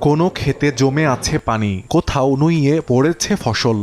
কোনো ক্ষেতে জমে আছে পানি, কোথাও নুইয়ে পড়েছে ফসল।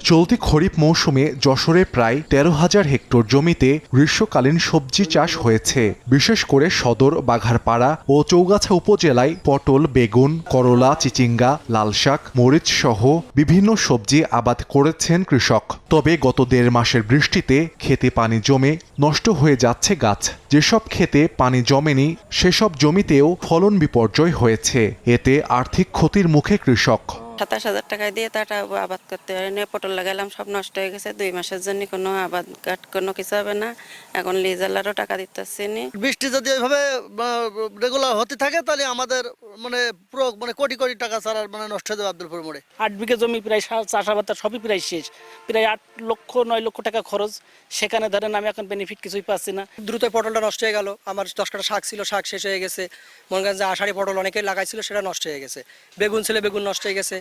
চলতি খরিফ মৌসুমে যশোরে প্রায় ১৩,০০০ হেক্টর জমিতে গ্রীষ্মকালীন সবজি চাষ হয়েছে। বিশেষ করে সদর, বাঘারপাড়া ও চৌগাছা উপজেলায় পটল, বেগুন, করলা, চিচিঙ্গা, লালশাক, মরিচ সহ বিভিন্ন সবজি আবাদ করেছেন কৃষক। তবে গত ১.৫ মাসের বৃষ্টিতে ক্ষেতে পানি জমে নষ্ট হয়ে যাচ্ছে গাছ। যেসব ক্ষেতে পানি জমেনি সেসব জমিতেও ফলন বিপর্যয় হয়েছে। এতে আর্থিক ক্ষতির মুখে কৃষক। ২৭,০০০ টাকা দিয়ে তাটা আবাদ করতে পারিনি। পটল লাগালাম, সব নষ্ট হয়ে গেছে। ২ মাসের জন্য কোনো আবাদ কোনো কিছু হবে না। এখন লিজালারও টাকা দিতেছি নি। বৃষ্টি যদি এইভাবে রেগুলার হতে থাকে তাহলে আমাদের পুরো কোটি কোটি টাকা ছাড়া নষ্ট হয়ে যাবে আব্দুলপুর মোড়ে। ৮ বিঘা জমি প্রায় চাষাবাদ সবই প্রায় শেষ। প্রায় ৮ লক্ষ ৯ লক্ষ টাকা খরচ। সেখানে ধরেন আমি এখন বেনিফিট কিছুই পাচ্ছি না। দ্রুত পটলটা নষ্ট হয়ে গেল। আমার 10 কাঠা শাক ছিল, শাক শেষ হয়ে গেছে। মনে করেন যে আষাঢ়ি পটল অনেকেই লাগাইছিল, সেটা নষ্ট হয়ে গেছে। বেগুন ছিল, বেগুন নষ্ট হয়ে গেছে।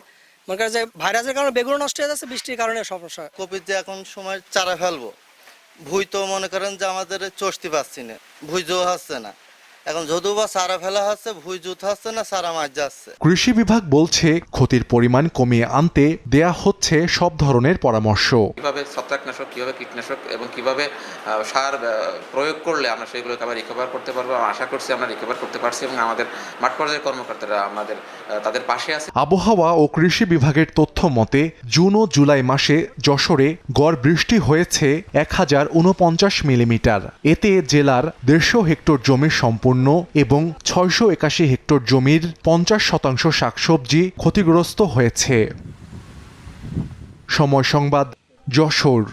মনে করেন যে ভাইরাসের কারণে বেগুন নষ্ট হয়ে যাচ্ছে, বৃষ্টির কারণে সমস্যা। কপিতে এখন সময় চারা ফেলবো, ভুই তো মনে করেন যে আমাদের চষতে পারছি না, ভুই জো হচ্ছে না। এখন যদিও বা চারা ফেলা হচ্ছে, ভুই জুত হচ্ছে না, চারা মাছ যাচ্ছে। কৃষি বিভাগ বলছে ক্ষতির পরিমাণ কমিয়ে আনতে দেয়া হচ্ছে সব ধরনের পরামর্শ। কিভাবে ছত্রাকনাশক, কিভাবে কীটনাশক এবং কিভাবে সার প্রয়োগ করলে আমরা সেগুলোকে আবার রিকভার করতে পারবো। আশা করছি আমরা রিকভার করতে পারছি এবং আমাদের মাঠ পর্যায়ের কর্মকর্তারা তাদের পাশে আছে। আবহাওয়া ও কৃষি বিভাগের তথ্য মতে জুন ও জুলাই মাসে যশোরে গড় বৃষ্টি হয়েছে ১,০৪৯ মিলিমিটার। এতে জেলার ১৫০ হেক্টর জমি সম্পূর্ণ এবং ৬৮১ হেক্টর জমির ৫০% শাকসবজি ক্ষতিগ্রস্ত হয়েছে। সময় সংবাদ, যশোর।